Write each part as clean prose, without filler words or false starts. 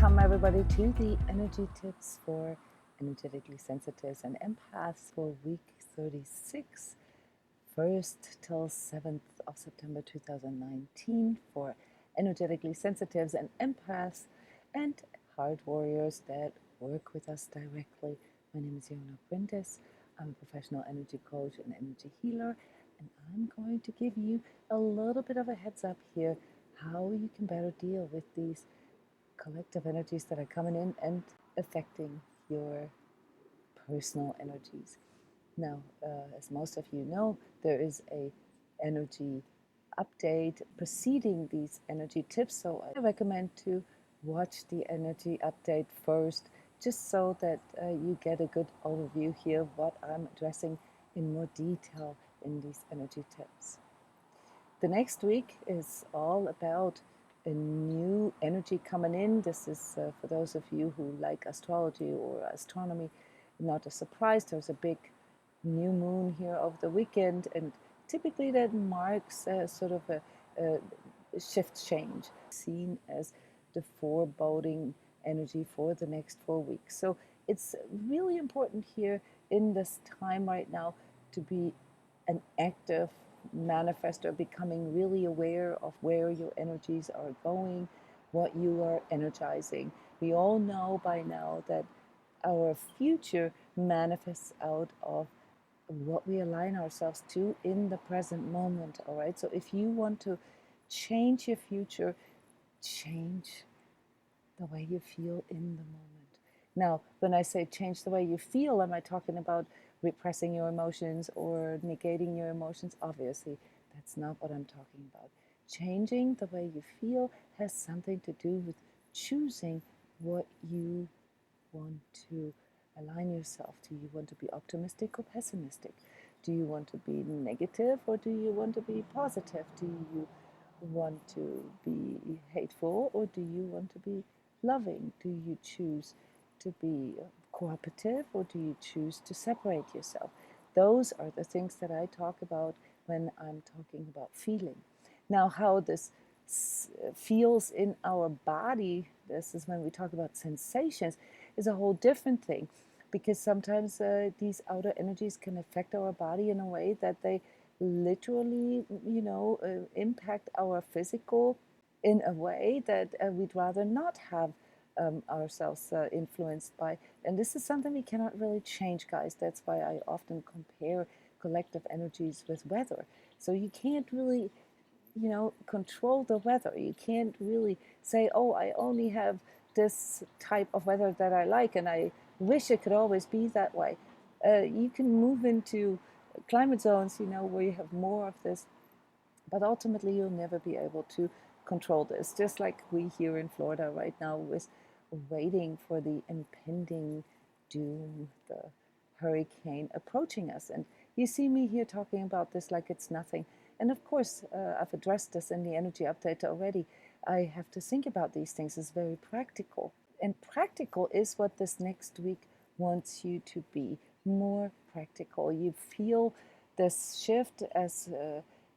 Welcome everybody to the energy tips for energetically sensitives and empaths for week 36, 1st till 7th of September 2019 for energetically sensitives and empaths and heart warriors that work with us directly. My name is Jona Bryndis. I'm a professional energy coach and energy healer, and I'm going to give you a little bit of a heads up here how you can better deal with these collective energies that are coming in and affecting your personal energies. Now, as most of you know, there is a energy update preceding these energy tips, so I recommend to watch the energy update first, just so that you get a good overview here of what I'm addressing in more detail in these energy tips. The next week is all about a new energy coming in. This is for those of you who like astrology or astronomy, not a surprise. There's a big new moon here over the weekend, and typically that marks sort of a shift change, seen as the foreboding energy for the next 4 weeks. So it's really important here in this time right now to be an active manifestor, becoming really aware of where your energies are going, what you are energizing. We all know by now that our future manifests out of what we align ourselves to in the present moment. All right, so if you want to change your future, change the way you feel in the moment. Now, when I say change the way you feel, am I talking about repressing your emotions or negating your emotions? Obviously, that's not what I'm talking about. Changing the way you feel has something to do with choosing what you want to align yourself to. You want to be optimistic or pessimistic? Do you want to be negative or do you want to be positive? Do you want to be hateful or do you want to be loving? Do you choose to be cooperative or do you choose to separate yourself? Those are the things that I talk about when I'm talking about feeling. Now, how this feels in our body, this is when we talk about sensations, is a whole different thing, because sometimes these outer energies can affect our body in a way that they literally, impact our physical in a way that we'd rather not have ourselves influenced by. And this is something we cannot really change, guys. That's why I often compare collective energies with weather. So you can't really, control the weather. You can't really say, oh, I only have this type of weather that I like, and I wish it could always be that way. You can move into climate zones, where you have more of this, but ultimately you'll never be able to control this. Just like we here in Florida right now with waiting for the impending doom, the hurricane approaching us. And you see me here talking about this like it's nothing. And of course, I've addressed this in the energy update already. I have to think about these things as very practical. And practical is what this next week wants you to be, more practical. You feel this shift as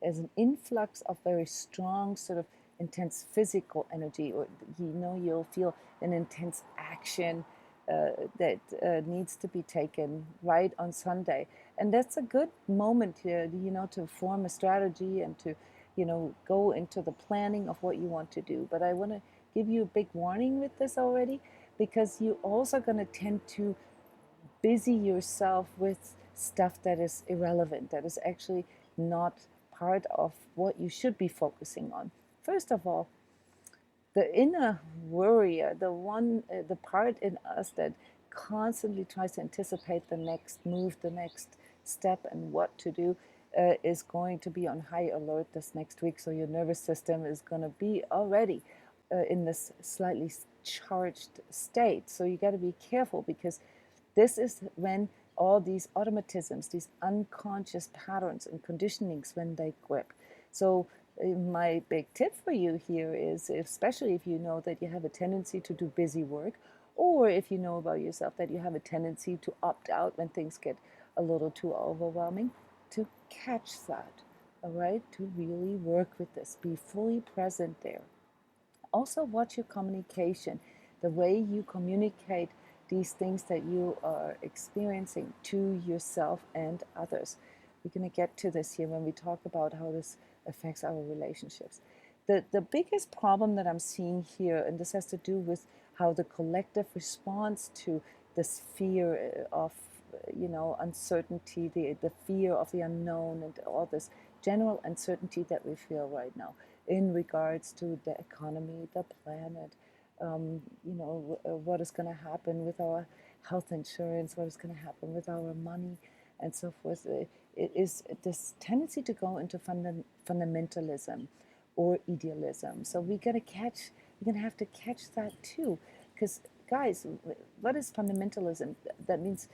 an influx of very strong sort of intense physical energy, or you'll feel an intense action that needs to be taken right on Sunday. And that's a good moment here, to form a strategy and to, go into the planning of what you want to do. But I want to give you a big warning with this already, because you're also going to tend to busy yourself with stuff that is irrelevant, that is actually not part of what you should be focusing on. First of all, the inner worrier, the part in us that constantly tries to anticipate the next move, the next step, and what to do, is going to be on high alert this next week. So your nervous system is going to be already in this slightly charged state. So you got to be careful, because this is when all these automatisms, these unconscious patterns and conditionings, when they grip. So my big tip for you here is, especially if you know that you have a tendency to do busy work, or if you know about yourself that you have a tendency to opt out when things get a little too overwhelming, to catch that, all right? To really work with this, be fully present there. Also watch your communication. the way you communicate these things that you are experiencing to yourself and others. We're going to get to this here when we talk about how this affects our relationships. The biggest problem that I'm seeing here, and this has to do with how the collective responds to this fear of uncertainty, the fear of the unknown, and all this general uncertainty that we feel right now in regards to the economy, the planet, what is going to happen with our health insurance, what is going to happen with our money, and so forth. It is this tendency to go into fundamentalism or idealism. So we're going to have to catch that too. Because, guys, what is fundamentalism? That means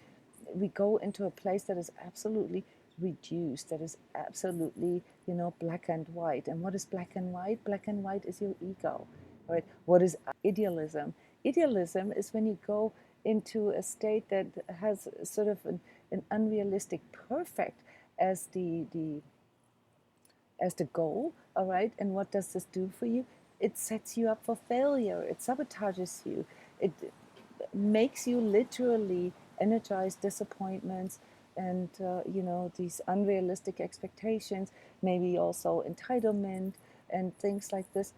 we go into a place that is absolutely reduced, that is absolutely, black and white. And what is black and white? Black and white is your ego, right? What is idealism? Idealism is when you go into a state that has sort of an unrealistic perfect as the goal, all right? And what does this do for you? It sets you up for failure. It sabotages you. It makes you literally energize disappointments and, these unrealistic expectations, maybe also entitlement and things like this,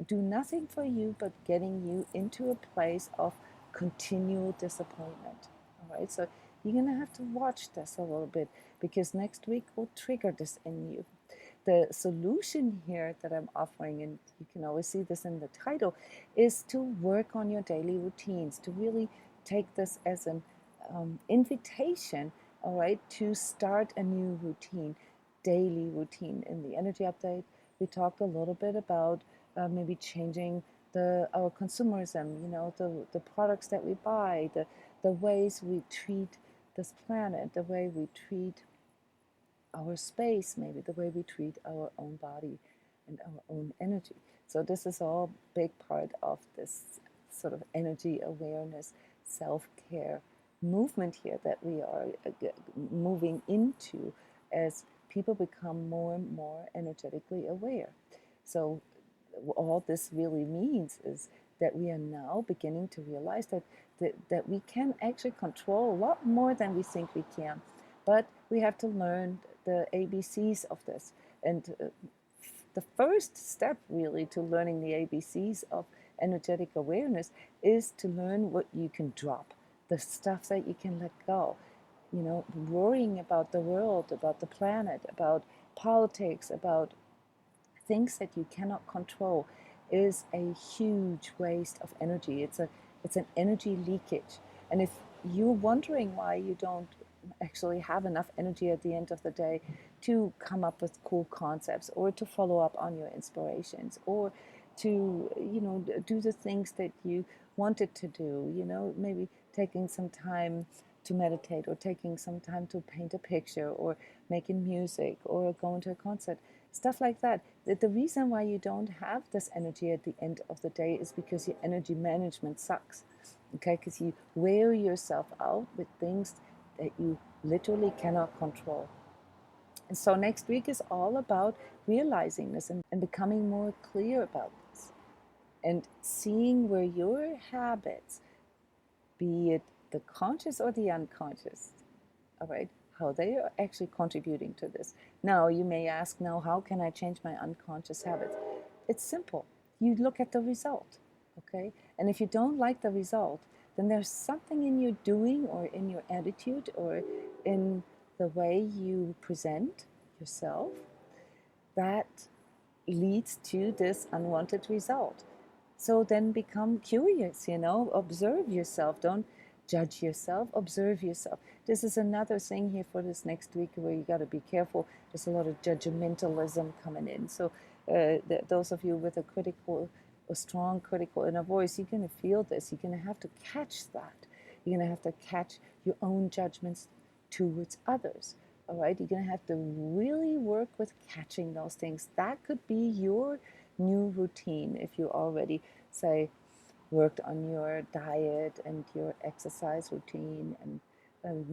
do nothing for you but getting you into a place of continual disappointment. All right, so you're going to have to watch this a little bit because next week will trigger this in you. The solution here that I'm offering, and you can always see this in the title, is to work on your daily routines, to really take this as an invitation, all right, to start a new routine, daily routine. In the energy update, we talked a little bit about maybe changing our consumerism, the products that we buy, the ways we treat this planet, the way we treat our space, maybe the way we treat our own body and our own energy. So this is all big part of this sort of energy awareness, self-care movement here that we are moving into as people become more and more energetically aware. So all this really means is that we are now beginning to realize that we can actually control a lot more than we think we can. But we have to learn the ABCs of this. And the first step really to learning the ABCs of energetic awareness is to learn what you can drop, the stuff that you can let go. Worrying about the world, about the planet, about politics, about things that you cannot control is a huge waste of energy. It's an energy leakage. And if you're wondering why you don't actually have enough energy at the end of the day to come up with cool concepts or to follow up on your inspirations or to do the things that you wanted to do, maybe taking some time to meditate or taking some time to paint a picture or making music or going to a concert, stuff like that. The reason why you don't have this energy at the end of the day is because your energy management sucks, okay? Because you wear yourself out with things that you literally cannot control. And so next week is all about realizing this and becoming more clear about this and seeing where your habits, be it the conscious or the unconscious, all right, how they are actually contributing to this. Now, you may ask, now, how can I change my unconscious habits? It's simple. You look at the result, okay? And if you don't like the result, then there's something in your doing or in your attitude or in the way you present yourself that leads to this unwanted result. So then become curious, observe yourself. Don't judge yourself, observe yourself. This is another thing here for this next week where you got to be careful. There's a lot of judgmentalism coming in. So those of you with a strong critical inner voice, you're going to feel this. You're going to have to catch that. You're going to have to catch your own judgments towards others. All right, you're going to have to really work with catching those things. That could be your new routine if you already, say, worked on your diet and your exercise routine and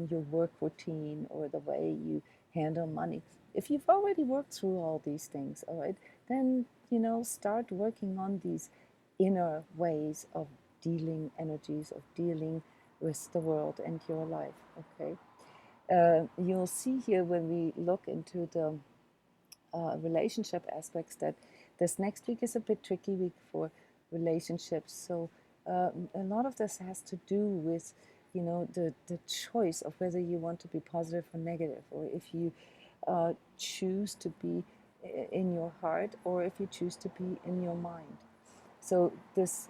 your work routine or the way you handle money. If you've already worked through all these things, all right, then, start working on these inner ways of dealing energies, of dealing with the world and your life. Okay, you'll see here when we look into the relationship aspects that this next week is a bit tricky week for relationships. So a lot of this has to do with, you know, the choice of whether you want to be positive or negative, or if you choose to be in your heart or if you choose to be in your mind. So this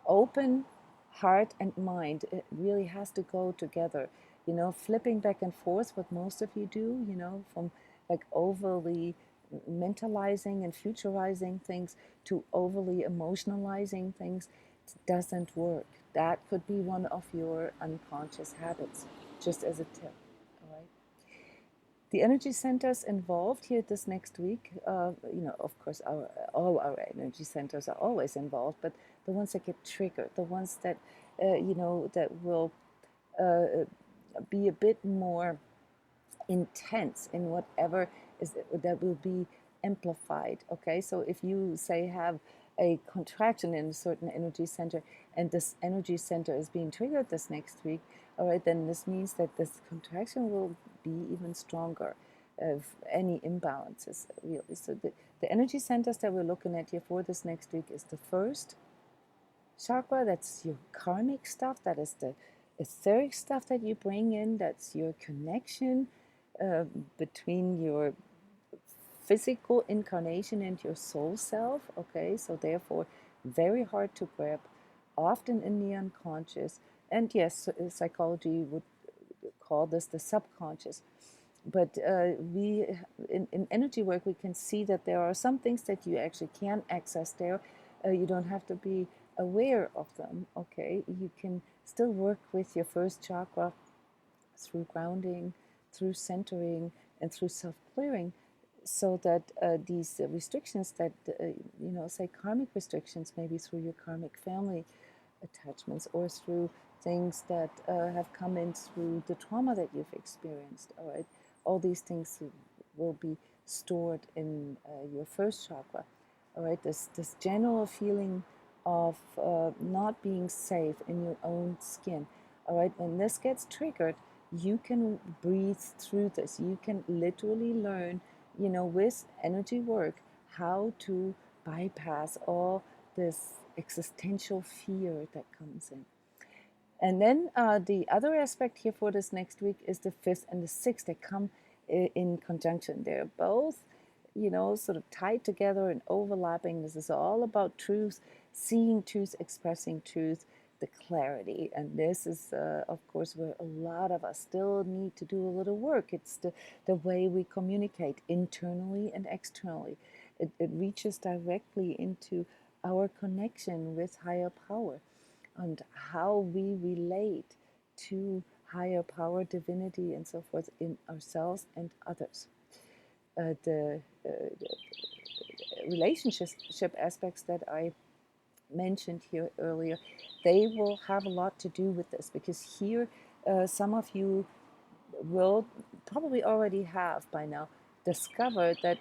open heart and mind, it really has to go together. You know, flipping back and forth, what most of you do, you know, from like overly mentalizing and futurizing things to overly emotionalizing things, doesn't work. That could be one of your unconscious habits, just as a tip. All right. The energy centers involved here this next week, you know, of course, all our energy centers are always involved, but the ones that get triggered, the ones that, you know, that will be a bit more intense in whatever is that will be amplified. Okay, so if you say have a contraction in a certain energy center and this energy center is being triggered this next week, all right, then this means that this contraction will be even stronger of any imbalances, really. So the energy centers that we're looking at here for this next week is the first chakra, that's your karmic stuff, that is the etheric stuff that you bring in, that's your connection between your physical incarnation and your soul self. Okay, so therefore very hard to grab, often in the unconscious, and yes, psychology would call this the subconscious. But we in energy work, we can see that there are some things that you actually can access there. You don't have to be aware of them. Okay, you can still work with your first chakra through grounding, through centering, and through self-clearing, so that these restrictions that, you know, say karmic restrictions, maybe through your karmic family attachments or through things that have come in through the trauma that you've experienced, all right? All these things will be stored in your first chakra, all right? This general feeling of not being safe in your own skin, all right? When this gets triggered, you can breathe through this. You can literally learn, you know, with energy work, how to bypass all this existential fear that comes in. And then the other aspect here for this next week is the 5th and the 6th. They come in conjunction. They're both, you know, sort of tied together and overlapping. This is all about truth, seeing truth, expressing truth, the clarity. And this is, of course, where a lot of us still need to do a little work. It's the way we communicate internally and externally. It reaches directly into our connection with higher power and how we relate to higher power, divinity, and so forth in ourselves and others. The relationship aspects that I mentioned here earlier, they will have a lot to do with this, because here some of you will probably already have by now discovered that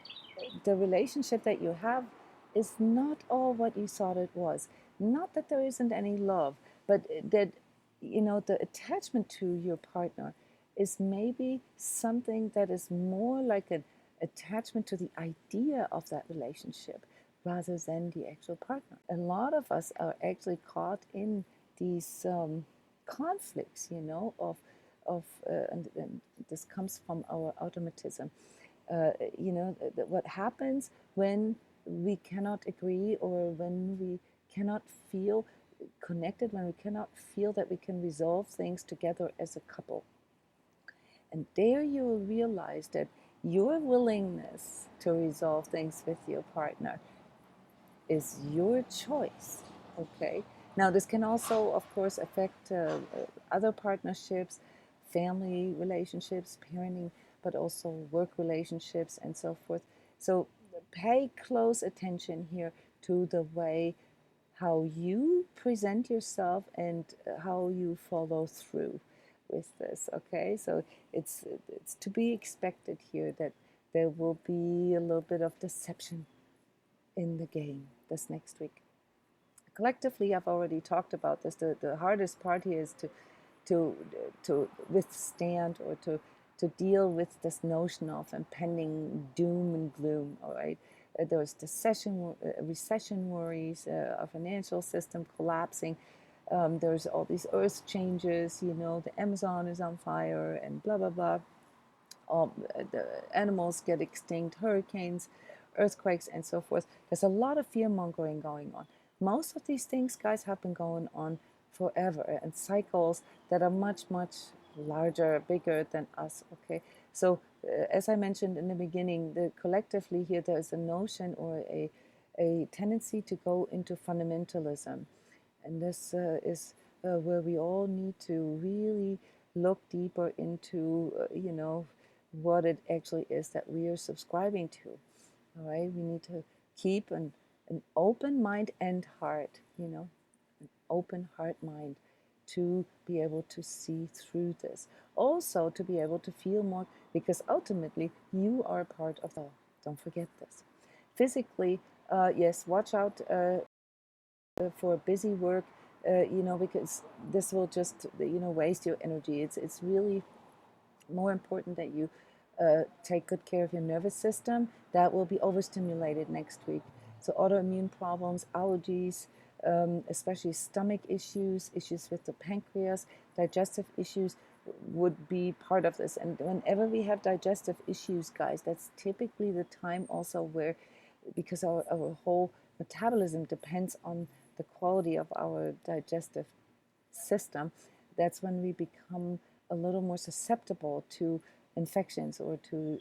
the relationship that you have is not all what you thought it was. Not that there isn't any love, but that, you know, the attachment to your partner is maybe something that is more like an attachment to the idea of that relationship rather than the actual partner. A lot of us are actually caught in these conflicts, you know, and this comes from our automatism. You know, what happens when we cannot agree, or when we cannot feel connected, when we cannot feel that we can resolve things together as a couple. And there you will realize that your willingness to resolve things with your partner is your choice, okay? Now, this can also, of course, affect other partnerships, family relationships, parenting, but also work relationships and so forth. So pay close attention here to the way how you present yourself and how you follow through with this, okay? So it's to be expected here that there will be a little bit of deception in the game this next week. collectively, I've already talked about this. The hardest part here is to to withstand or to deal with this notion of impending doom and gloom. All right, there's the recession worries, our financial system collapsing. There's all these earth changes. The Amazon is on fire, and blah blah blah. The animals get extinct, hurricanes, earthquakes, and so forth. There's a lot of fear mongering going on. Most of these things, guys, have been going on forever, and cycles that are much, much larger, bigger than us. Okay, so as I mentioned in the beginning, collectively here there is a notion or a tendency to go into fundamentalism, and this is where we all need to really look deeper into, what it actually is that we are subscribing to. All right, we need to keep an open mind and heart, an open heart mind to be able to see through this. Also, to be able to feel more, because ultimately you are part of the. Don't forget this. Physically, yes, watch out for busy work, because this will just, waste your energy. It's really more important that you take good care of your nervous system. That will be overstimulated next week. So autoimmune problems, allergies, especially stomach issues, issues with the pancreas, digestive issues would be part of this. And whenever we have digestive issues, guys, that's typically the time also where, because our whole metabolism depends on the quality of our digestive system, that's when we become a little more susceptible to infections or to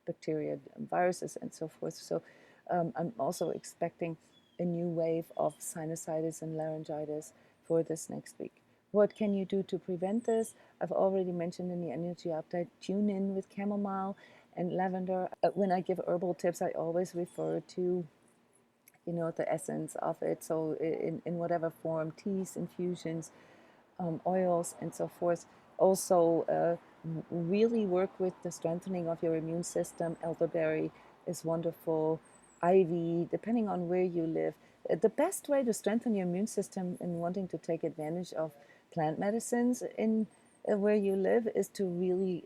bacteria, viruses, and so forth. So I'm also expecting a new wave of sinusitis and laryngitis for this next week. What can you do to prevent this? I've already mentioned in the energy update, tune in with chamomile and lavender. When I give herbal tips, I always refer to the essence of it. So in whatever form, teas, infusions, oils, and so forth. Also, really work with the strengthening of your immune system. Elderberry is wonderful. Ivy, depending on where you live. The best way to strengthen your immune system and wanting to take advantage of plant medicines in where you live is to really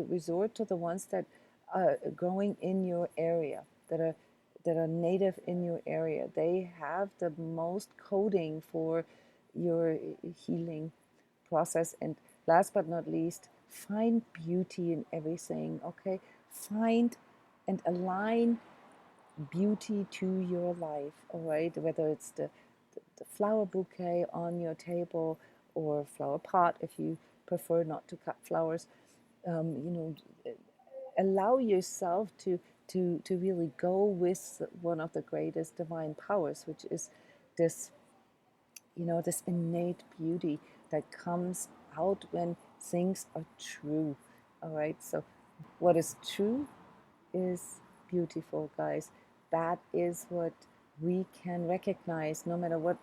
resort to the ones that are growing in your area, that are native in your area. They have the most coding for your healing process. And last but not least, find beauty in everything. Okay, find and align beauty to your life. All right, whether it's the flower bouquet on your table or flower pot if you prefer not to cut flowers. Allow yourself to really go with one of the greatest divine powers, which is this this innate beauty that comes out when things are true. All right, so what is true is beautiful, guys. That is what we can recognize no matter what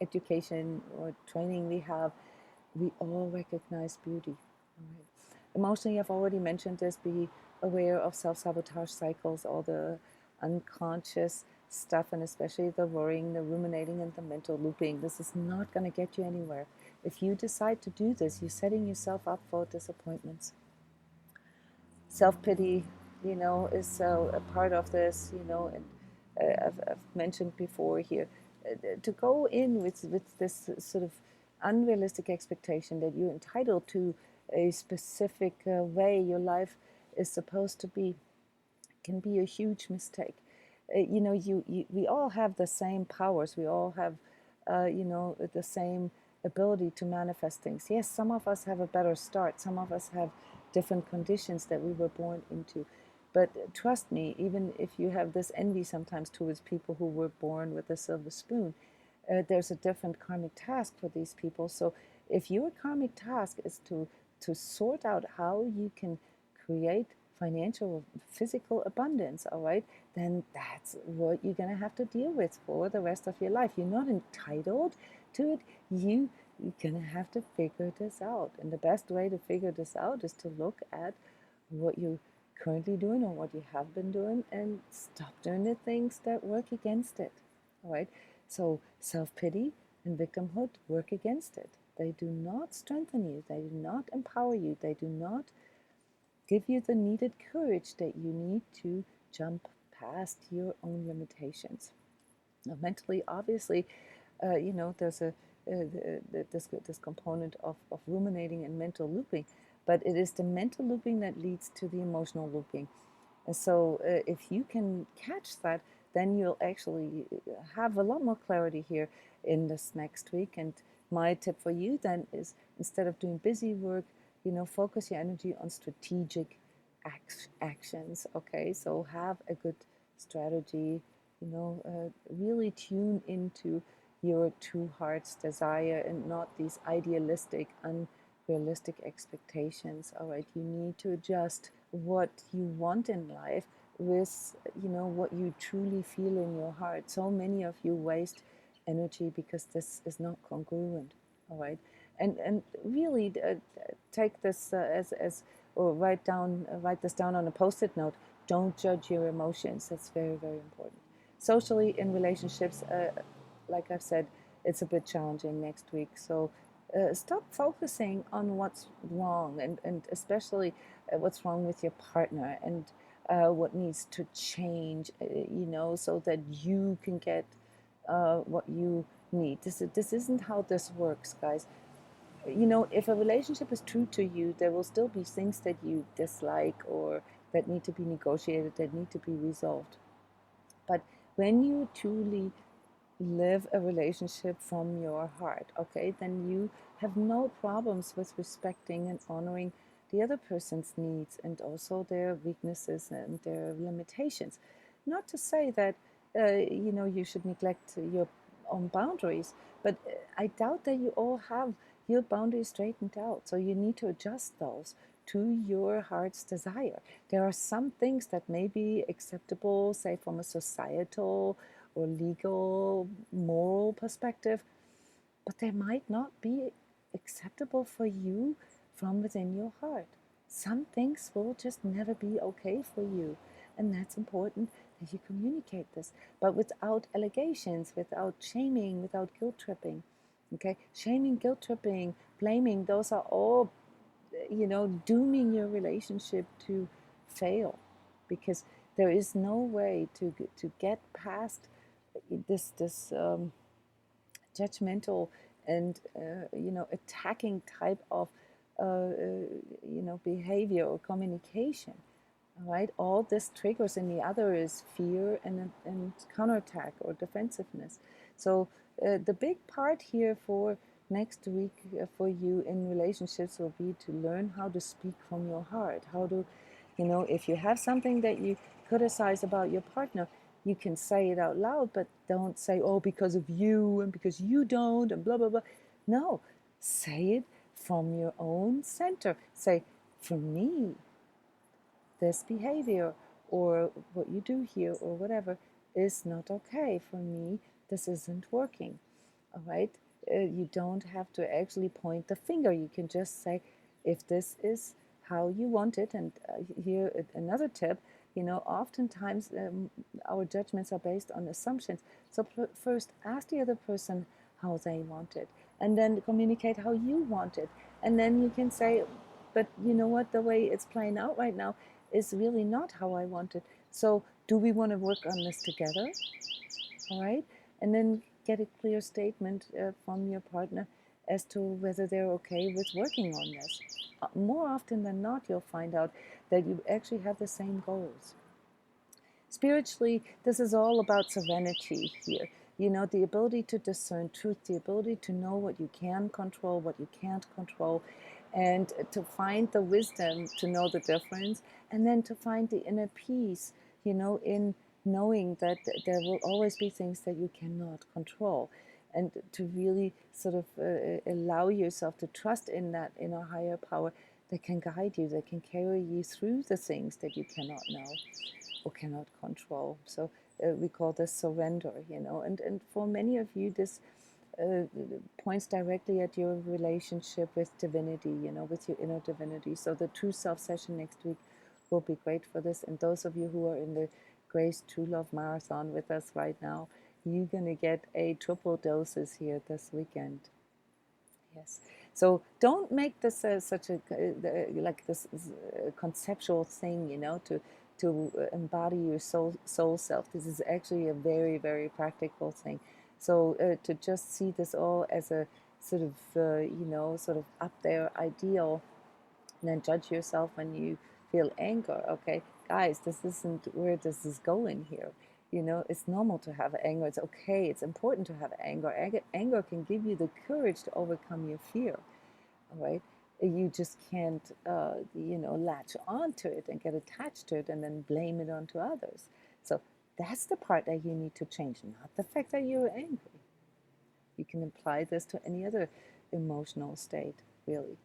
education or training we have. We all recognize beauty. All right. Emotionally, I've already mentioned this. Be aware of self-sabotage cycles, all the unconscious stuff, and especially the worrying, the ruminating, and the mental looping. This is not going to get you anywhere. If you decide to do this, you're setting yourself up for disappointments. Self-pity, is a part of this, and I've mentioned before here, to go in with this sort of unrealistic expectation that you're entitled to a specific way your life is supposed to be can be a huge mistake. We all have the same powers. We all have, the same ability to manifest things. Yes, some of us have a better start. Some of us have different conditions that we were born into. But trust me, even if you have this envy sometimes towards people who were born with a silver spoon, there's a different karmic task for these people. So if your karmic task is to sort out how you can create financial, physical abundance, all right, then that's what you're going to have to deal with for the rest of your life. You're not entitled to it. You're going to have to figure this out. And the best way to figure this out is to look at what you're currently doing or what you have been doing and stop doing the things that work against it, all right? So self-pity and victimhood work against it. They do not strengthen you. They do not empower you. They do not give you the needed courage that you need to jump past your own limitations. Now, mentally, obviously, there's this component of ruminating and mental looping, but it is the mental looping that leads to the emotional looping. And so if you can catch that, then you'll actually have a lot more clarity here in this next week. And my tip for you then is, instead of doing busy work, focus your energy on strategic actions. Okay, so have a good strategy. Really tune into your true heart's desire and not these idealistic, unrealistic expectations. All right, you need to adjust what you want in life with what you truly feel in your heart. So many of you waste energy because this is not congruent. All right, and really take this as or write this down on a post-it note. Don't judge your emotions. That's very, very important. Socially, in relationships, like I've said, it's a bit challenging next week. So stop focusing on what's wrong, and especially what's wrong with your partner, and what needs to change, so that you can get what you need. This isn't how this works, guys. If a relationship is true to you, there will still be things that you dislike or that need to be negotiated, that need to be resolved. But when you truly live a relationship from your heart, okay, then you have no problems with respecting and honoring the other person's needs and also their weaknesses and their limitations. Not to say that you should neglect your own boundaries, but I doubt that you all have your boundaries straightened out. So you need to adjust those to your heart's desire. There are some things that may be acceptable, say from a societal or legal, moral perspective, but they might not be acceptable for you from within your heart. Some things will just never be okay for you, and that's important that you communicate this, but without allegations, without shaming, without guilt tripping. Okay, shaming, guilt tripping, blaming, those are all dooming your relationship to fail, because there is no way to get past this judgmental and attacking type of behavior or communication. All right, all this triggers in the other is fear and counterattack or defensiveness. So the big part here for next week for you in relationships will be to learn how to speak from your heart. How to, if you have something that you criticize about your partner, you can say it out loud, but don't say, oh, because of you and because you don't and blah, blah, blah. No, say it from your own center. Say, for me, this behavior or what you do here or whatever is not okay for me. This isn't working. All right. You don't have to actually point the finger. You can just say, if this is how you want it. And here another tip, oftentimes our judgments are based on assumptions. So first ask the other person how they want it, and then communicate how you want it. And then you can say, but you know what, the way it's playing out right now is really not how I want it. So do we want to work on this together? All right. And then get a clear statement from your partner as to whether they're okay with working on this. More often than not, you'll find out that you actually have the same goals. Spiritually, this is all about serenity here. The ability to discern truth, the ability to know what you can control, what you can't control, and to find the wisdom to know the difference, and then to find the inner peace, in knowing that there will always be things that you cannot control, and to really sort of allow yourself to trust in that inner higher power that can guide you, that can carry you through the things that you cannot know or cannot control. So we call this surrender, and for many of you, this points directly at your relationship with divinity, with your inner divinity. So the True Self session next week will be great for this. And those of you who are in the Grace True Love Marathon with us right now, you're going to get a triple doses here this weekend. Yes. So don't make this such a like this conceptual thing, you know, to embody your soul self. This is actually a very, very practical thing. So to just see this all as a sort of you know, sort of up there ideal, and then judge yourself when you feel anger. Okay, guys, this isn't where this is going here. You know, it's normal to have anger. It's okay. It's important to have anger. Anger can give you the courage to overcome your fear. All right. You just can't, you know, latch onto it and get attached to it and then blame it onto others. So that's the part that you need to change, not the fact that you're angry. You can apply this to any other emotional state, really.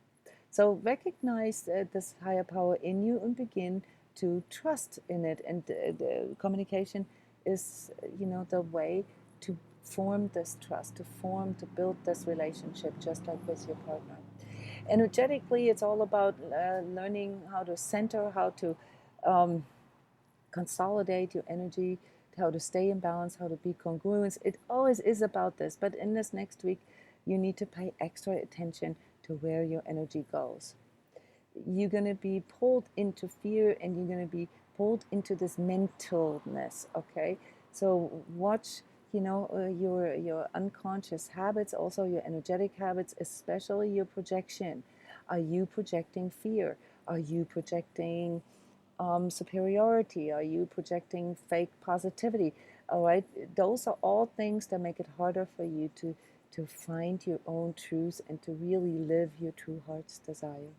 So recognize this higher power in you and begin to trust in it. And the communication is, you know, the way to form this trust, to build this relationship, just like with your partner. Energetically, it's all about learning how to center, how to consolidate your energy, how to stay in balance, how to be congruent. It always is about this. But in this next week, you need to pay extra attention to where your energy goes. You're going to be pulled into fear, and you're going to be pulled into this mentalness, okay? So watch, you know, your unconscious habits, also your energetic habits, especially your projection. Are you projecting fear? Are you projecting superiority? Are you projecting fake positivity? All right, those are all things that make it harder for you to find your own truth and to really live your true heart's desire.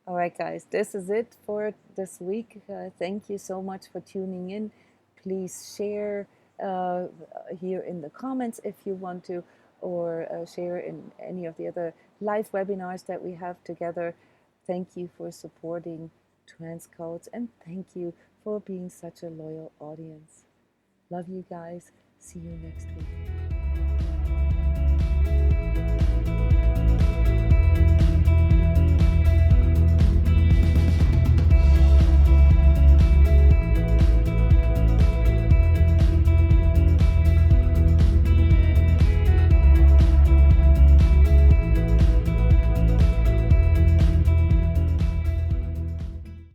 All right, guys, this is it for this week. Thank you so much for tuning in. Please share here in the comments if you want to, or share in any of the other live webinars that we have together. Thank you for supporting transCODES, and thank you for being such a loyal audience. Love you guys. See you next week.